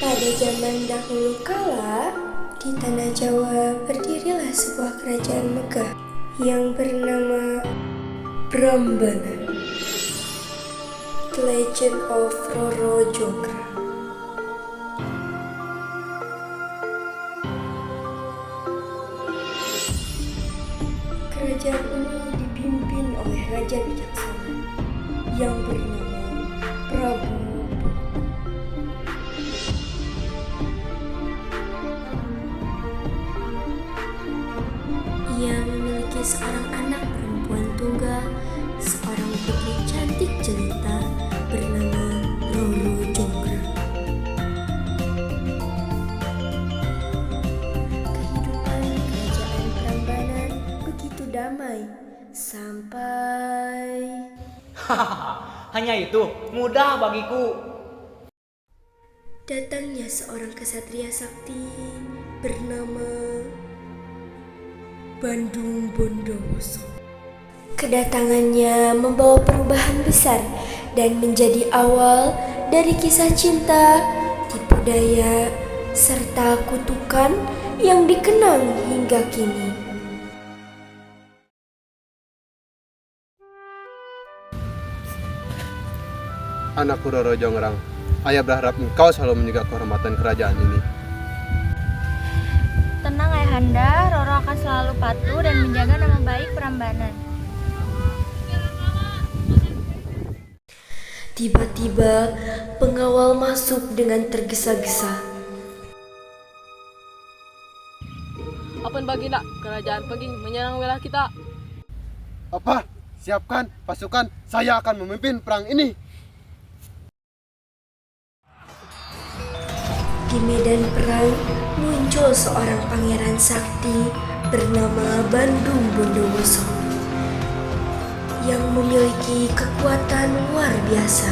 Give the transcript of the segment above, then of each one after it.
Pada zaman dahulu kala, di tanah Jawa berdirilah sebuah kerajaan megah yang bernama Prambanan. The Legend of Roro Jonggrang. Kerajaan ini dipimpin oleh raja bijaksana yang bernama Prabu. Ia memiliki seorang anak perempuan tunggal, seorang putri cantik jelita bernama Roro Jonggrang. Kehidupan kerajaan Prambanan begitu damai sampai hanya itu mudah bagiku. datangnya seorang kesatria sakti bernama Bandung Bondowoso. Kedatangannya membawa perubahan besar dan menjadi awal dari kisah cinta, tipu daya, serta kutukan yang dikenang hingga kini. Anakku Roro Jonggrang, ayah berharap engkau selalu menjaga kehormatan kerajaan ini. Tenang Ayahanda, Roro akan selalu patuh dan menjaga nama baik Prambanan. Tiba-tiba pengawal masuk dengan tergesa-gesa. Apun baginda, kerajaan Peging menyerang wilayah kita. Apa? Siapkan pasukan, saya akan memimpin perang ini. Di medan perang muncul seorang pangeran sakti bernama Bandung Bondowoso yang memiliki kekuatan luar biasa.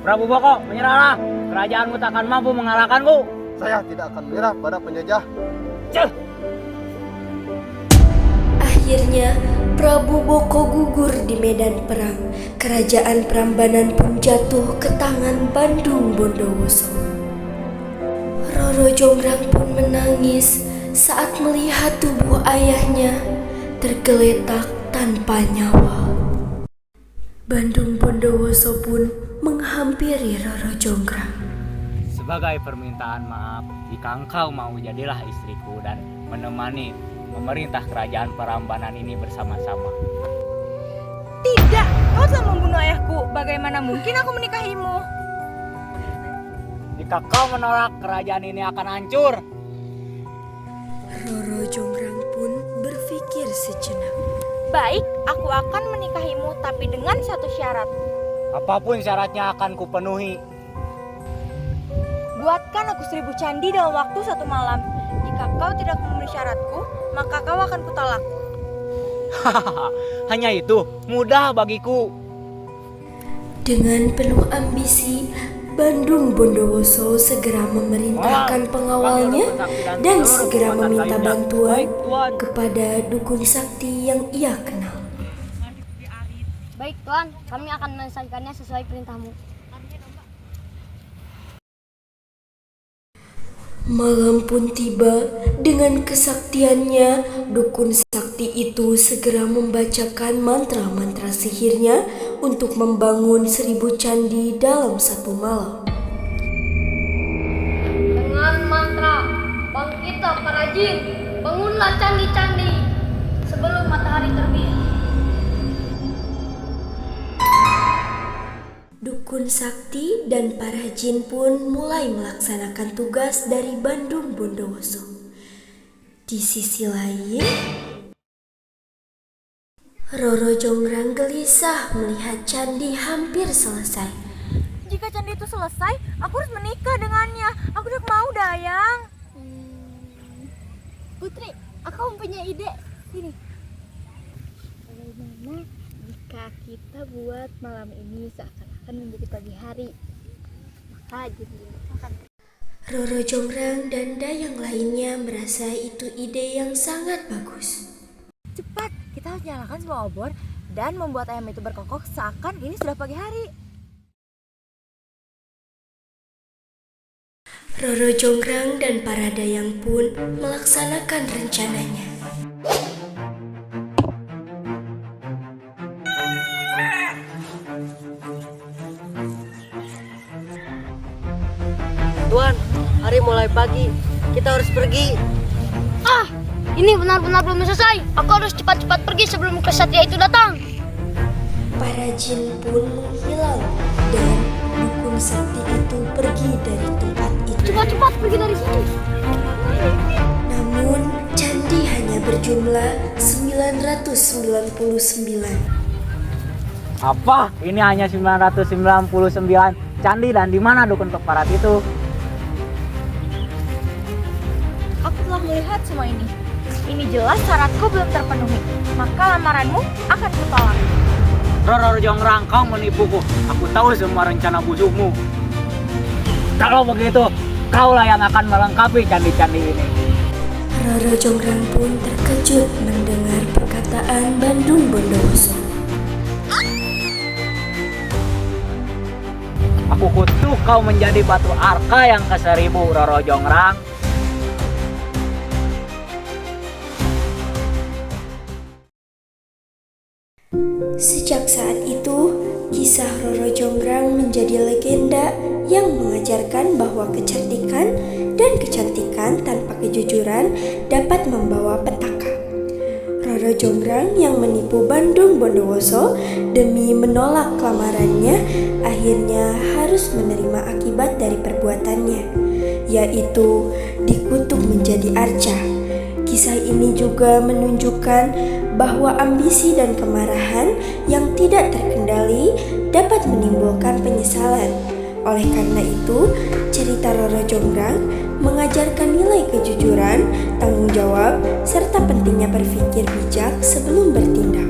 Prabu Boko, menyerahlah. Kerajaanmu tak akan mampu mengalahkanku. Saya tidak akan menyerah pada penjajah. Cih! Akhirnya Prabu Boko gugur di medan perang. Kerajaan Prambanan pun jatuh ke tangan Bandung Bondowoso. Roro Jonggrang pun menangis saat melihat tubuh ayahnya tergeletak tanpa nyawa. Bandung Bondowoso pun menghampiri Roro Jonggrang. Sebagai permintaan maaf, jika engkau mau jadilah istriku dan menemani memerintah kerajaan Prambanan ini bersama-sama. Tidak, kau telah membunuh ayahku. Bagaimana mungkin aku menikahimu? Jika kau menolak, kerajaan ini akan hancur. Roro Jonggrang pun berpikir sejenak. Baik, aku akan menikahimu tapi dengan satu syarat. Apapun syaratnya akan kupenuhi. Buatkan aku 1000 candi dalam waktu 1 malam. Jika kau tidak memenuhi syaratku, maka kau akan kutolak. Hanya itu mudah bagiku. Dengan penuh ambisi, Bandung Bondowoso segera memerintahkan pengawalnya dan segera meminta bantuan kepada dukun sakti yang ia kenal. Baik Tuan, kami akan menyelesaikannya sesuai perintahmu. Malam pun tiba. Dengan kesaktiannya, dukun sakti itu segera membacakan mantra-mantra sihirnya untuk membangun 1000 candi dalam 1 malam. Dengan mantra, bangkitlah para jin, bangunlah candi-candi sebelum matahari terbit. Dukun sakti dan para jin pun mulai melaksanakan tugas dari Bandung Bondowoso. Di sisi lain, Roro Jonggrang gelisah melihat candi hampir selesai. Jika candi itu selesai, aku harus menikah dengannya. Aku tidak mau, Dayang. Putri, aku mempunyai ide. Sini. Bagaimana jika kita buat malam ini seakan-akan menjadi pagi hari? Maka jadi akan. Roro Jonggrang dan dayang lainnya merasa itu ide yang sangat bagus. Cepat, kita harus nyalakan semua obor dan membuat ayam itu berkokok seakan ini sudah pagi hari. Roro Jonggrang dan para dayang pun melaksanakan rencananya. Tuan, hari mulai pagi. Kita harus pergi. Ini benar-benar belum selesai. Aku harus cepat-cepat pergi sebelum kesatria itu datang. Para jin pun menghilang dan dukun sakti itu pergi dari tempat itu. Cepat-cepat pergi dari sini. Namun candi hanya berjumlah 999. Apa? Ini hanya 999 candi dan di mana dukun keparat itu? Aku telah melihat semua ini. Ini jelas syaratku belum terpenuhi. Maka lamaranmu akan kutolak. Roro Jonggrang, kau menipuku. Aku tahu semua rencana busukmu. Kalau begitu, kaulah yang akan melengkapi candi-candi ini. Roro Jonggrang pun terkejut mendengar perkataan Bandung Bondowoso. Aku kutuk kau menjadi batu arka yang ke-1000, Roro Jonggrang. Sejak saat itu, kisah Roro Jonggrang menjadi legenda yang mengajarkan bahwa kecerdikan dan kecantikan tanpa kejujuran dapat membawa petaka. Roro Jonggrang yang menipu Bandung Bondowoso demi menolak lamarannya akhirnya harus menerima akibat dari perbuatannya, yaitu dikutuk menjadi arca. Kisah ini juga menunjukkan bahwa ambisi dan kemarahan yang tidak terkendali dapat menimbulkan penyesalan. Oleh karena itu, cerita Roro Jonggrang mengajarkan nilai kejujuran, tanggung jawab, serta pentingnya berpikir bijak sebelum bertindak.